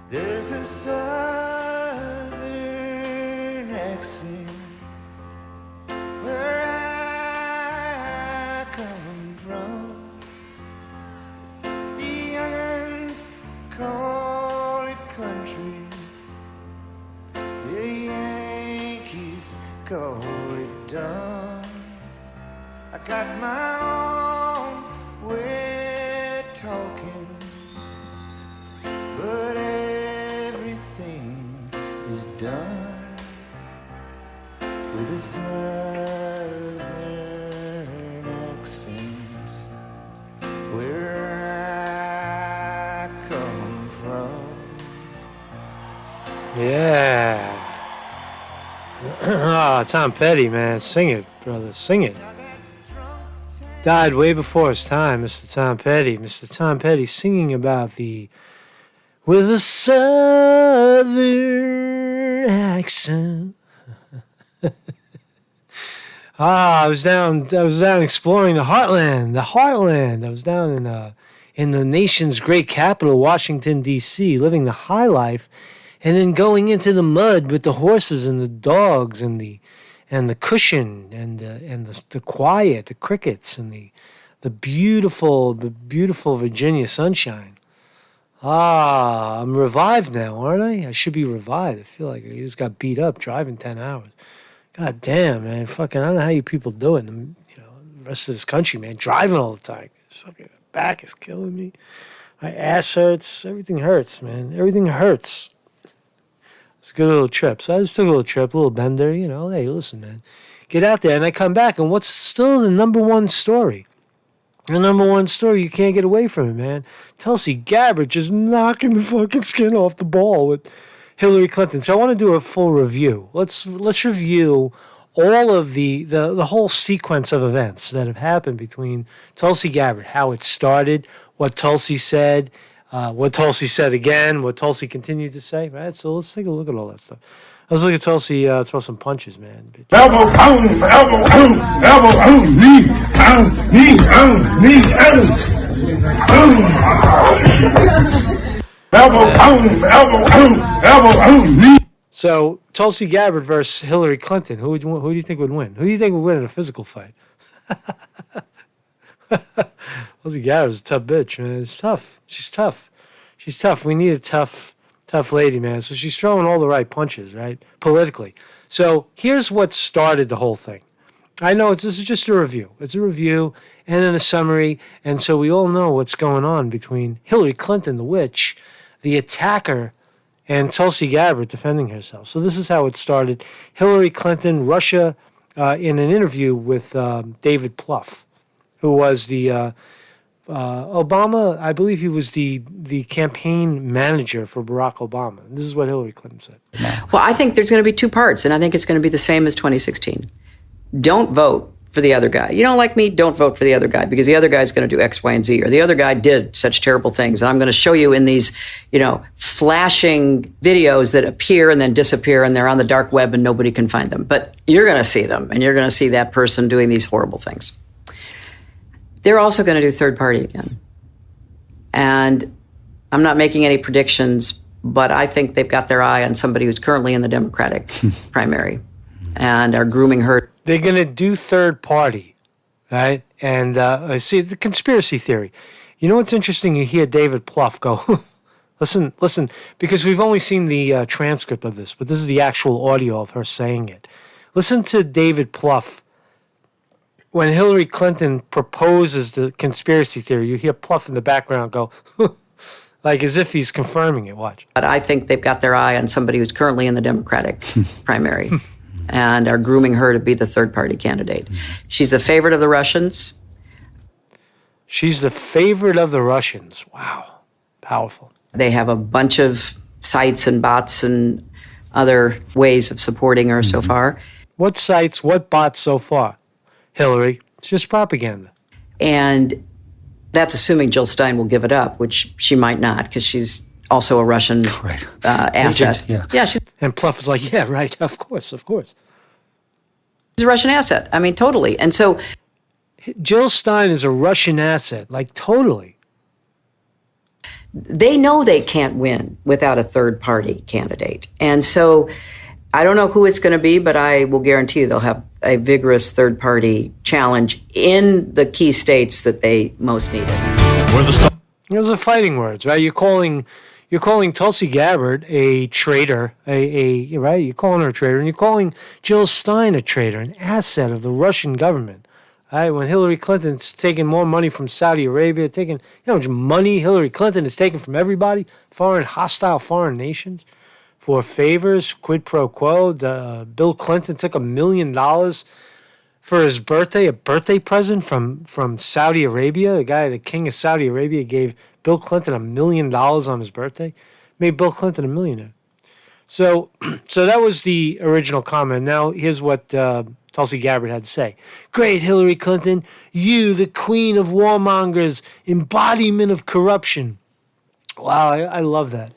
There's a southern accent where I come from. The young'uns call it country. The Yankees call it dumb. I got my own way of talking, but everything is done with a southern accent where I come from. Yeah. Ah, Tom Petty, man. Sing it, brother. Sing it. Died way before his time, Mr. Tom Petty. Mr. Tom Petty singing about with a southern accent. I was down exploring the heartland. I was down in the nation's great capital, Washington, D.C., living the high life, and then going into the mud with the horses and the dogs and the cushion and the quiet, the crickets and the beautiful Virginia sunshine. Ah, I'm revived now, aren't I? I should be revived. I feel like I just got beat up driving 10 hours. God damn, man. Fucking, I don't know how you people do it. And, the rest of this country, man, driving all the time. Fucking back is killing me. My ass hurts. Everything hurts, man. Everything hurts. It's a good little trip. So I just took a little trip, a little bender, Hey, listen, man. Get out there. And I come back, and what's still the number one story? The number one story, you can't get away from it, man. Tulsi Gabbard just knocking the fucking skin off the ball with Hillary Clinton. So I want to do a full review. Let's review all of the whole sequence of events that have happened between Tulsi Gabbard, how it started, what Tulsi said, what Tulsi said again, what Tulsi continued to say, right? So let's take a look at all that stuff. Let's look at Tulsi throw some punches, man. Bitch. Elbow, knee. So Tulsi Gabbard versus Hillary Clinton. Who do you think would win? Who do you think would win in a physical fight? Tulsi Gabbard's a tough bitch, man. It's tough. She's tough. We need a tough lady, man. So she's throwing all the right punches, right? Politically. So here's what started the whole thing. I know this is just a review. It's a review and then a summary. And so we all know what's going on between Hillary Clinton, the witch, the attacker, and Tulsi Gabbard defending herself. So this is how it started. Hillary Clinton, Russia, in an interview with David Plouffe, who was the Obama, I believe he was the campaign manager for Barack Obama. And this is what Hillary Clinton said. Well, I think there's going to be two parts, and I think it's going to be the same as 2016. Don't vote for the other guy. You don't like me, don't vote for the other guy, because the other guy's going to do X, Y, and Z, or the other guy did such terrible things. And I'm going to show you in these, flashing videos that appear and then disappear, and they're on the dark web and nobody can find them. But you're going to see them, and you're going to see that person doing these horrible things. They're also going to do third party again. And I'm not making any predictions, but I think they've got their eye on somebody who's currently in the Democratic primary and are grooming her. They're going to do third party, right? And I see the conspiracy theory. You know what's interesting? You hear David Plouffe go, listen, because we've only seen the transcript of this, but this is the actual audio of her saying it. Listen to David Plouffe. When Hillary Clinton proposes the conspiracy theory, you hear Plouffe in the background go, like as if he's confirming it. Watch. But I think they've got their eye on somebody who's currently in the Democratic primary and are grooming her to be the third-party candidate. She's the favorite of the Russians. She's the favorite of the Russians. Wow. Powerful. They have a bunch of sites and bots and other ways of supporting her so far. What sites, what bots so far? Hillary. It's just propaganda. And that's assuming Jill Stein will give it up, which she might not, because she's also a Russian asset. Agent, yeah. And Plouffe is like, yeah, right, of course. She's a Russian asset. I mean, totally. And so Jill Stein is a Russian asset, like totally. they know they can't win without a third party candidate. And so I don't know who it's going to be, but I will guarantee you they'll have a vigorous third party challenge in the key states that they most need it. Those are fighting words, right? You're calling Tulsi Gabbard a traitor, right? You're calling her a traitor, and you're calling Jill Stein a traitor, an asset of the Russian government. Right? When Hillary Clinton's taking more money from Saudi Arabia, taking, you know how much money Hillary Clinton is taking from everybody, hostile foreign nations, for favors, quid pro quo. Bill Clinton took $1 million for his birthday, a birthday present from Saudi Arabia. The king of Saudi Arabia, gave Bill Clinton $1 million on his birthday, made Bill Clinton a millionaire. So that was the original comment. Now here's what Tulsi Gabbard had to say. Great, Hillary Clinton, you, the queen of warmongers, embodiment of corruption. Wow, I love that.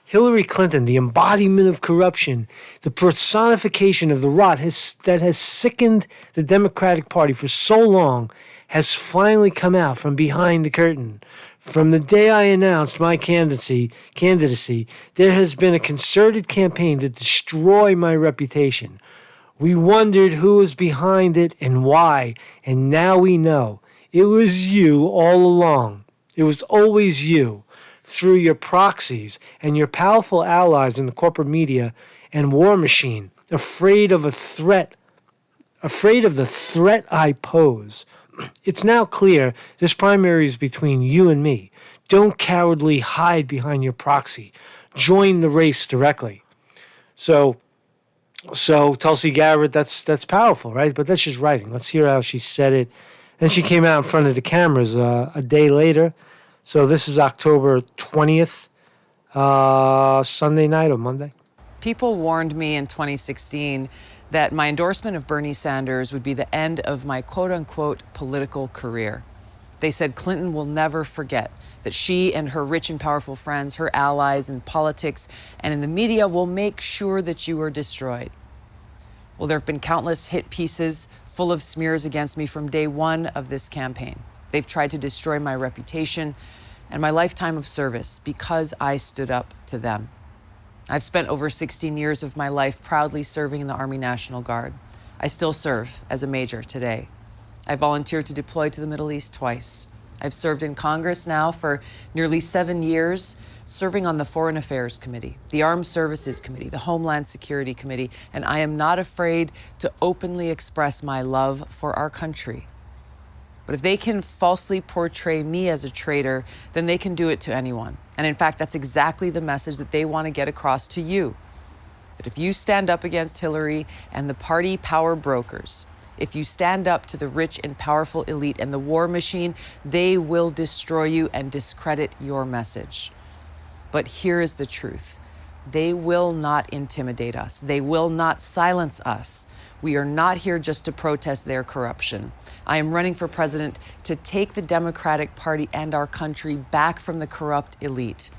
Hillary Clinton, the embodiment of corruption, the personification of the rot that has sickened the Democratic Party for so long, has finally come out from behind the curtain. From the day I announced my candidacy, there has been a concerted campaign to destroy my reputation. We wondered who was behind it and why, and now we know. It was you all along. It was always you, through your proxies and your powerful allies in the corporate media and war machine, afraid of the threat I pose. It's now clear this primary is between you and me. Don't cowardly hide behind your proxy. Join the race directly. So Tulsi Gabbard, that's powerful, right? But that's just writing. Let's hear how she said it. Then she came out in front of the cameras a day later. So this is October 20th, Sunday night or Monday. People warned me in 2016 that my endorsement of Bernie Sanders would be the end of my quote-unquote political career. They said Clinton will never forget that she and her rich and powerful friends, her allies in politics and in the media, will make sure that you are destroyed. Well, there have been countless hit pieces full of smears against me from day one of this campaign. They've tried to destroy my reputation and my lifetime of service because I stood up to them. I've spent over 16 years of my life proudly serving in the Army National Guard. I still serve as a major today. I volunteered to deploy to the Middle East twice. I've served in Congress now for nearly 7 years, serving on the Foreign Affairs Committee, the Armed Services Committee, the Homeland Security Committee, and I am not afraid to openly express my love for our country. But if they can falsely portray me as a traitor, then they can do it to anyone. And in fact, that's exactly the message that they want to get across to you. That if you stand up against Hillary and the party power brokers, if you stand up to the rich and powerful elite and the war machine, they will destroy you and discredit your message. But here is the truth. They will not intimidate us. They will not silence us. We are not here just to protest their corruption. I am running for president to take the Democratic Party and our country back from the corrupt elite.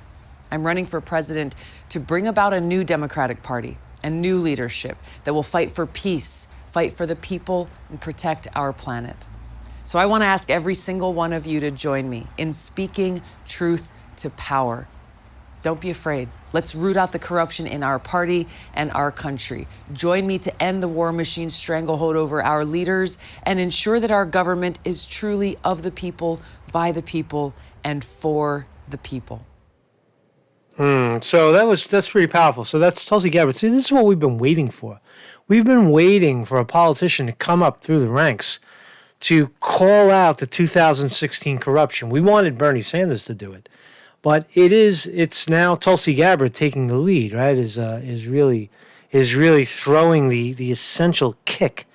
I'm running for president to bring about a new Democratic Party and new leadership that will fight for peace, fight for the people, and protect our planet. So I want to ask every single one of you to join me in speaking truth to power. Don't be afraid. Let's root out the corruption in our party and our country. Join me to end the war machine's stranglehold over our leaders and ensure that our government is truly of the people, by the people, and for the people. So that's pretty powerful. So that's Tulsi Gabbard. See, this is what we've been waiting for. We've been waiting for a politician to come up through the ranks to call out the 2016 corruption. We wanted Bernie Sanders to do it. But it's now Tulsi Gabbard taking the lead, right? Is really throwing the essential kick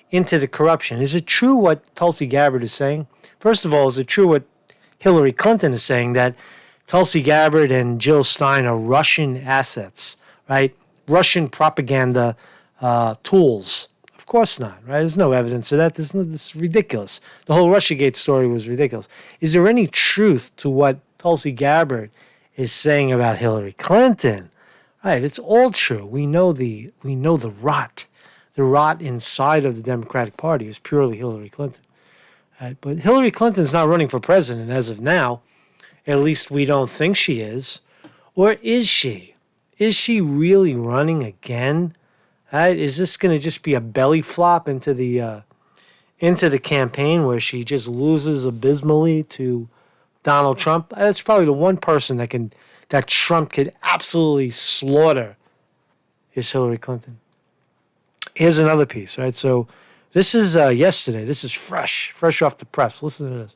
into the corruption. Is it true what Tulsi Gabbard is saying? First of all, is it true what Hillary Clinton is saying, that Tulsi Gabbard and Jill Stein are Russian assets, right? Russian propaganda tools? Of course not, right? There's no evidence of that. This is ridiculous. The whole Russiagate story was ridiculous. Is there any truth to what Tulsi Gabbard is saying about Hillary Clinton? Right, it's all true. We know the rot. The rot inside of the Democratic Party is purely Hillary Clinton. Right? But Hillary Clinton's not running for president as of now. At least we don't think she is. Or is she? Is she really running again? Is this going to just be a belly flop into the campaign where she just loses abysmally to Donald Trump? That's probably the one person that Trump could absolutely slaughter is Hillary Clinton. Here's another piece, right? So this is yesterday. This is fresh off the press. Listen to this.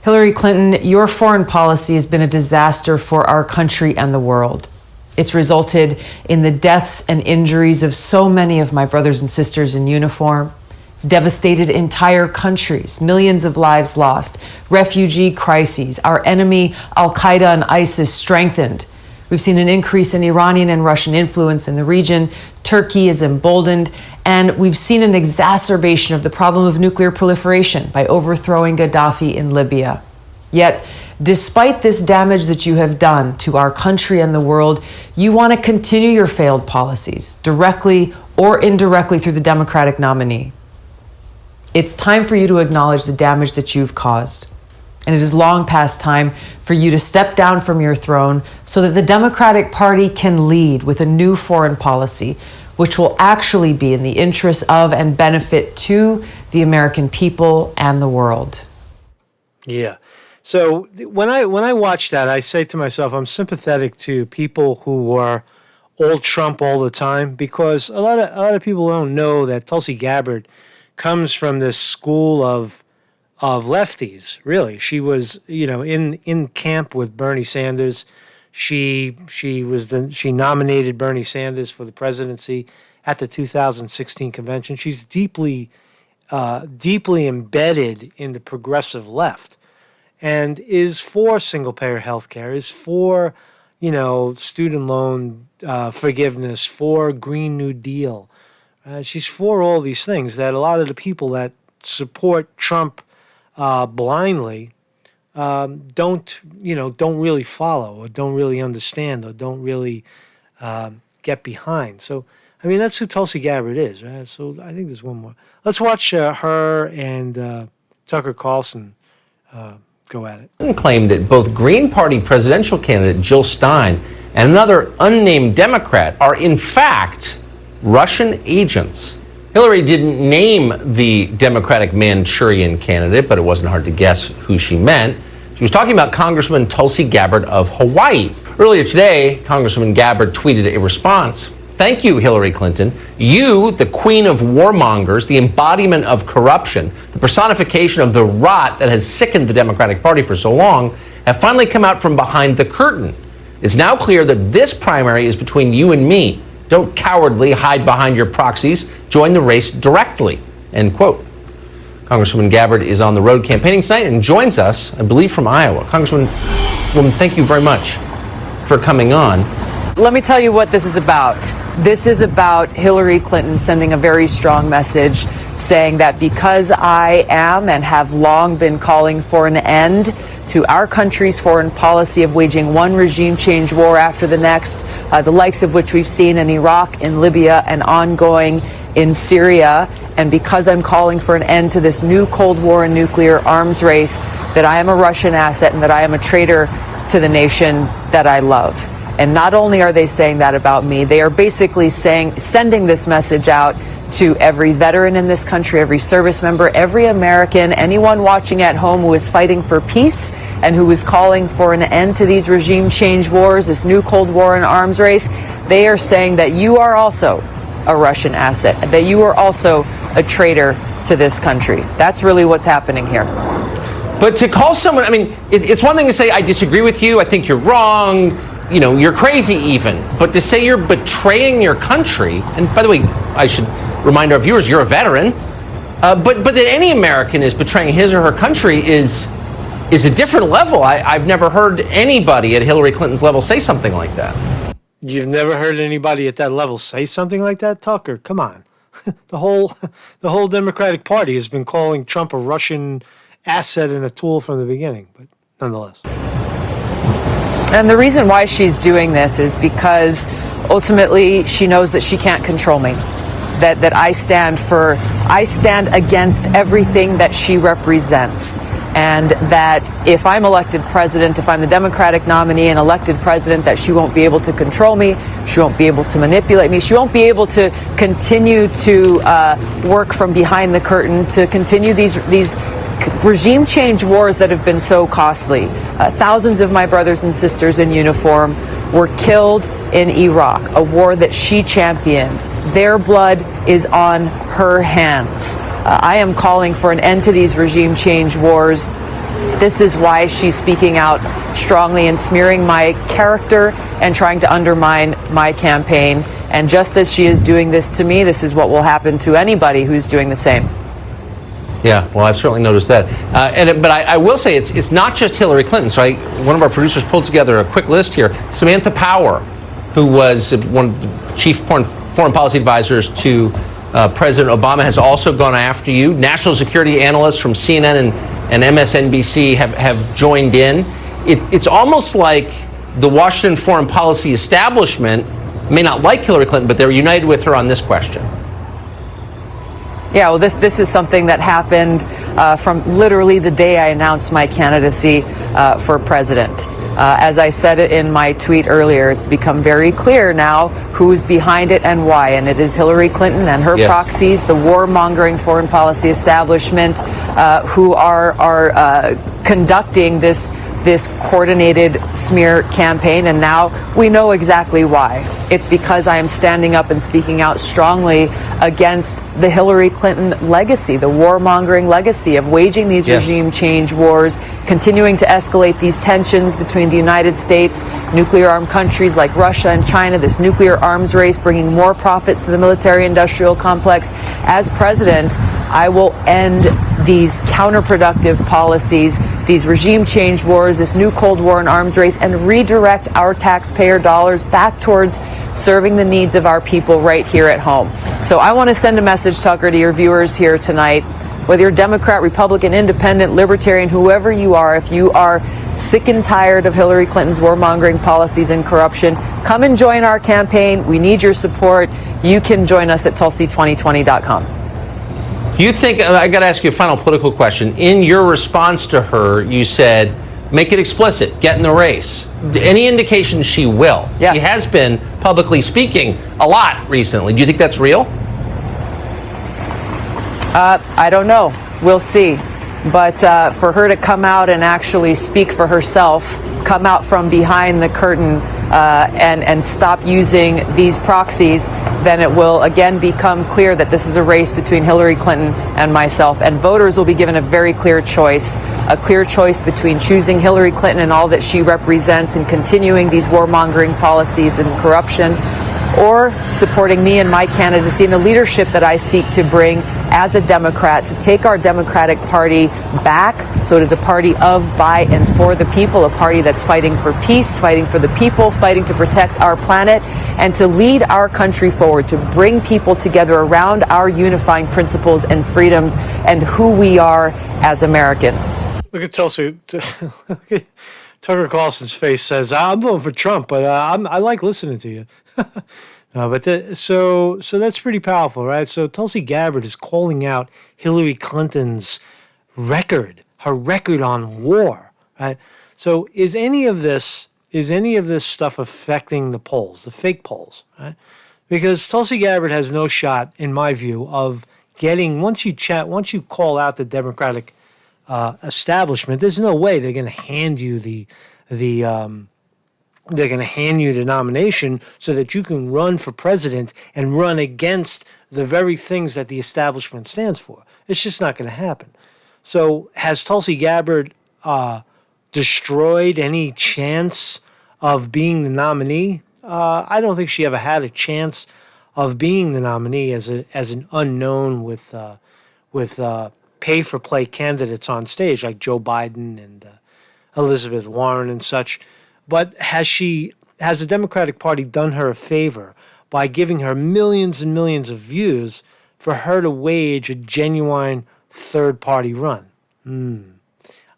Hillary Clinton, your foreign policy has been a disaster for our country and the world. It's resulted in the deaths and injuries of so many of my brothers and sisters in uniform. It's devastated entire countries, millions of lives lost, refugee crises, our enemy, Al-Qaeda and ISIS strengthened. We've seen an increase in Iranian and Russian influence in the region. Turkey is emboldened, and we've seen an exacerbation of the problem of nuclear proliferation by overthrowing Gaddafi in Libya. Yet, despite this damage that you have done to our country and the world, you want to continue your failed policies, directly or indirectly through the Democratic nominee. It's time for you to acknowledge the damage that you've caused. And it is long past time for you to step down from your throne so that the Democratic Party can lead with a new foreign policy, which will actually be in the interest of and benefit to the American people and the world. Yeah. So when I watch that, I say to myself, I'm sympathetic to people who were all Trump all the time, because a lot of people don't know that Tulsi Gabbard comes from this school of lefties. Really, she was in camp with Bernie Sanders. She nominated Bernie Sanders for the presidency at the 2016 convention. She's deeply embedded in the progressive left, and is for single-payer health care, is for, student loan forgiveness, for Green New Deal. She's for all these things that a lot of the people that support Trump blindly don't really follow, or don't really understand, or don't really get behind. So, I mean, that's who Tulsi Gabbard is, right? So I think there's one more. Let's watch her and Tucker Carlson go at it. Claimed that both Green Party presidential candidate Jill Stein and another unnamed Democrat are in fact Russian agents. Hillary didn't name the Democratic Manchurian candidate, but it wasn't hard to guess who she meant. She was talking about Congresswoman Tulsi Gabbard of Hawaii. Earlier today, Congresswoman Gabbard tweeted a response. Thank you, Hillary Clinton. You, the queen of warmongers, the embodiment of corruption, the personification of the rot that has sickened the Democratic Party for so long, have finally come out from behind the curtain. It's now clear that this primary is between you and me. Don't cowardly hide behind your proxies. Join the race directly. End quote. Congresswoman Gabbard is on the road campaigning tonight and joins us, I believe, from Iowa. Congresswoman, thank you very much for coming on. Let me tell you what this is about. This is about Hillary Clinton sending a very strong message saying that because I am and have long been calling for an end to our country's foreign policy of waging one regime change war after the next, the likes of which we've seen in Iraq, in Libya, and ongoing in Syria, and because I'm calling for an end to this new Cold War and nuclear arms race, that I am a Russian asset and that I am a traitor to the nation that I love. And not only are they saying that about me, they are basically sending this message out to every veteran in this country, every service member, every American, anyone watching at home who is fighting for peace and who is calling for an end to these regime change wars, this new Cold War and arms race. They are saying that you are also a Russian asset, that you are also a traitor to this country. That's really what's happening here. But to call someone, I mean, it's one thing to say, I disagree with you, I think you're wrong, you're crazy even. But to say you're betraying your country, and by the way, I should remind our viewers, you're a veteran, but that any American is betraying his or her country is a different level. I've never heard anybody at Hillary Clinton's level say something like that. You've never heard anybody at that level say something like that, Tucker? Come on. The whole Democratic Party has been calling Trump a Russian asset and a tool from the beginning, but nonetheless. And the reason why she's doing this is because ultimately she knows that she can't control me. That I stand against everything that she represents. and that if I'm elected president, if I'm the Democratic nominee and elected president, that she won't be able to control me, she won't be able to manipulate me, she won't be able to continue to work from behind the curtain, to continue these regime change wars that have been so costly. Thousands of my brothers and sisters in uniform were killed in Iraq, a war that she championed. Their blood is on her hands. I am calling for an end to these regime change wars. This is why she's speaking out strongly and smearing my character and trying to undermine my campaign. And just as she is doing this to me, this is what will happen to anybody who's doing the same. Yeah, well, I've certainly noticed that. But I will say it's not just Hillary Clinton. So one of our producers pulled together a quick list here. Samantha Power, who was one of the chief foreign policy advisors to President Obama, has also gone after you. National security analysts from CNN and MSNBC have joined in. It's almost like the Washington foreign policy establishment may not like Hillary Clinton, but they're united with her on this question. Yeah, well, this is something that happened from literally the day I announced my candidacy for president. As I said it in my tweet earlier, it's become very clear now who's behind it and why. And it is Hillary Clinton and her proxies, the warmongering foreign policy establishment, who are conducting this coordinated smear campaign. And now we know exactly why. It's because I am standing up and speaking out strongly against the Hillary Clinton legacy, the warmongering legacy of waging these regime change wars, continuing to escalate these tensions between the United States, nuclear armed countries like Russia and China, this nuclear arms race, bringing more profits to the military-industrial complex. As president, I will end these counterproductive policies, these regime change wars, this new Cold War and arms race, and redirect our taxpayer dollars back towards serving the needs of our people right here at home. So I want to send a message, Tucker, to your viewers here tonight. Whether you're Democrat, Republican, Independent, Libertarian, whoever you are, if you are sick and tired of Hillary Clinton's warmongering policies and corruption, come and join our campaign. We need your support. You can join us at Tulsi2020.com. You think, I got to ask you a final political question. In your response to her, you said, make it explicit, get in the race. Any indication she will? Yes. She has been publicly speaking a lot recently. Do you think that's real? I don't know. We'll see. But for her to come out and actually speak for herself, come out from behind the curtain and stop using these proxies, then it will again become clear that this is a race between Hillary Clinton and myself. And voters will be given a very clear choice between choosing Hillary Clinton and all that she represents and continuing these warmongering policies and corruption, or supporting me and my candidacy and the leadership that I seek to bring as a Democrat, to take our Democratic Party back so it is a party of, by, and for the people, a party that's fighting for peace, fighting for the people, fighting to protect our planet, and to lead our country forward, to bring people together around our unifying principles and freedoms and who we are as Americans. Look at Tulsi. Look at Tucker Carlson's face says, I'm voting for Trump, but I like listening to you. No, but so that's pretty powerful, right? So Tulsi Gabbard is calling out Hillary Clinton's record, her record on war, right? So is any of this stuff affecting the polls, the fake polls, right? Because Tulsi Gabbard has no shot, in my view, of getting, once you call out the Democratic establishment, there's no way they're going to hand you they're going to hand you the nomination so that you can run for president and run against the very things that the establishment stands for. It's just not going to happen. So has Tulsi Gabbard destroyed any chance of being the nominee? I don't think she ever had a chance of being the nominee as an unknown with pay-for-play candidates on stage like Joe Biden and Elizabeth Warren and such. But has the Democratic Party done her a favor by giving her millions and millions of views for her to wage a genuine third-party run?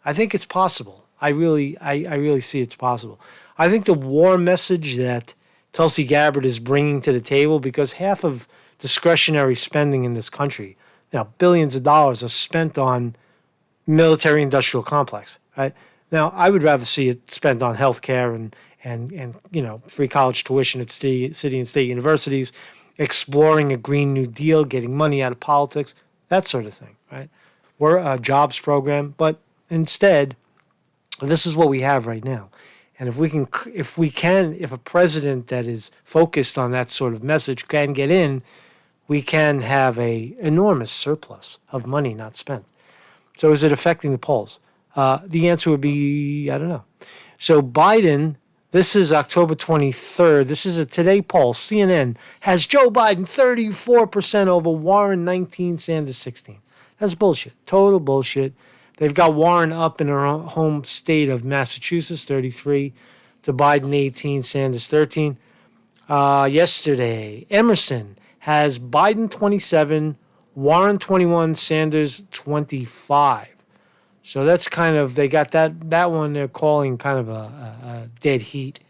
I think it's possible. I really see it's possible. I think the war message that Tulsi Gabbard is bringing to the table, because half of discretionary spending in this country, billions of dollars are spent on military-industrial complex, right? Now, I would rather see it spent on healthcare and free college tuition at city and state universities, exploring a Green New Deal, getting money out of politics, that sort of thing, right? We're a jobs program, but instead, this is what we have right now. And if a president that is focused on that sort of message can get in, we can have a enormous surplus of money not spent. So is it affecting the polls? The answer would be, I don't know. So Biden, this is October 23rd. This is a Today poll. CNN has Joe Biden 34% over Warren 19, Sanders 16. That's bullshit. Total bullshit. They've got Warren up in her home state of Massachusetts, 33, to Biden 18, Sanders 13. Yesterday, Emerson has Biden 27, Warren 21, Sanders 25. So that's kind of, they got that one they're calling kind of a dead heat.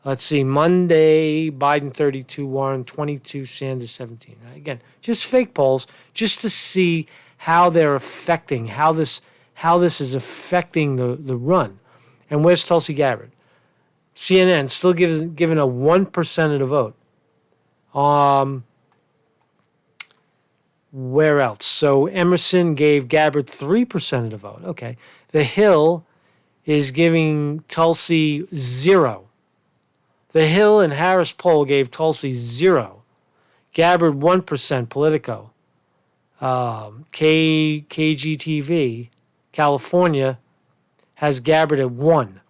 Let's see, Monday, Biden 32, Warren 22, Sanders 17. Again, just fake polls, just to see how they're affecting, how this is affecting the run. And where's Tulsi Gabbard? CNN still giving a 1% of the vote. Where else? So Emerson gave Gabbard 3% of the vote. Okay. The Hill is giving Tulsi 0. The Hill and Harris poll gave Tulsi 0. Gabbard 1%, Politico. KGTV, California, has Gabbard at 1.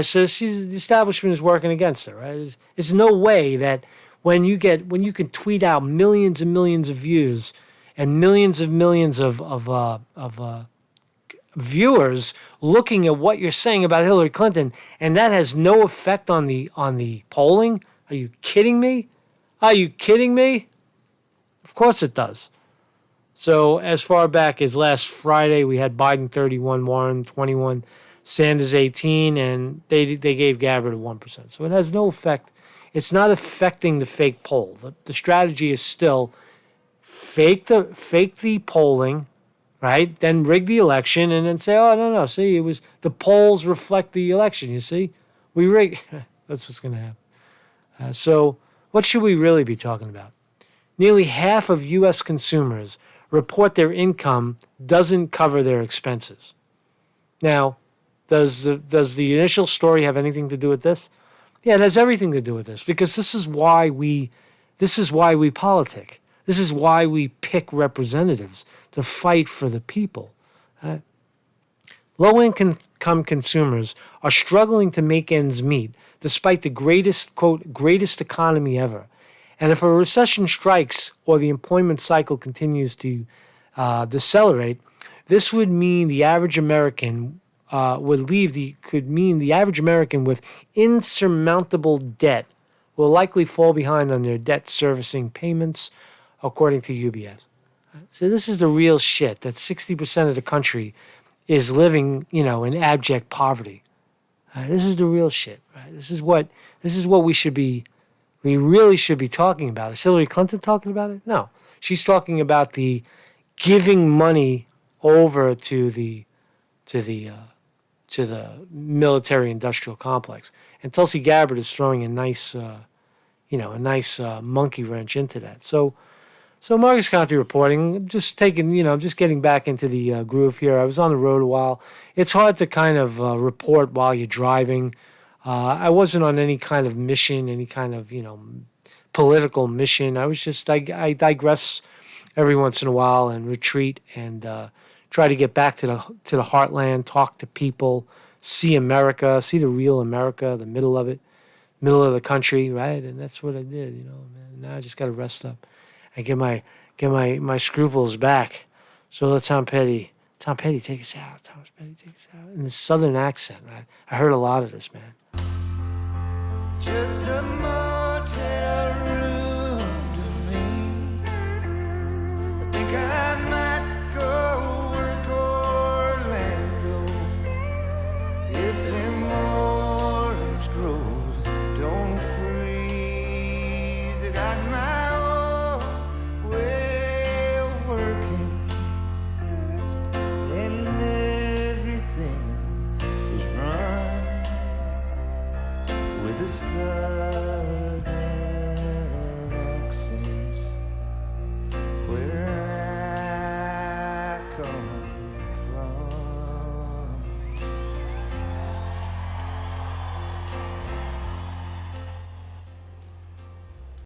So the establishment is working against her, right? There's no way that when you can tweet out millions and millions of views and millions of viewers looking at what you're saying about Hillary Clinton, and that has no effect on the polling. Are you kidding me? Are you kidding me? Of course it does. So as far back as last Friday, we had Biden 31, Warren 21, Sanders 18, and they gave Gabbard a 1%. So it has no effect. It's not affecting the fake poll. The strategy is still fake the polling, right? Then rig the election and then say, oh, no, see, it was the polls reflect the election, you see? We rig. That's what's going to happen. So what should we really be talking about? Nearly half of U.S. consumers report their income doesn't cover their expenses. Now, does the initial story have anything to do with this? Yeah, it has everything to do with this, because this is why we politic. This is why we pick representatives to fight for the people. Low-income consumers are struggling to make ends meet despite the greatest, quote, greatest economy ever. And if a recession strikes or the employment cycle continues to decelerate, this would mean the average American could mean the average American with insurmountable debt will likely fall behind on their debt servicing payments, according to UBS. So this is the real shit, that 60% of the country is living, in abject poverty. This is the real shit. Right? This is what we really should be talking about. Is Hillary Clinton talking about it? No. She's talking about the giving money over to the military-industrial complex. And Tulsi Gabbard is throwing a nice monkey wrench into that. So Marcus Conte reporting, just getting back into the groove here. I was on the road a while. It's hard to kind of report while you're driving. I wasn't on any kind of mission, any kind of, political mission. I was just, I digress every once in a while and retreat and try to get back to the heartland, talk to people, see America, see the real America, the middle of the country, right? And that's what I did, man. Now I just got to rest up and get my scruples back. So let Tom Petty take us out. Thomas Petty take us out in the southern accent, right? I heard a lot of this, man. Just a motel room to me. I think I might go work Orlando if them orange groves don't freeze. I got my own way of working and love.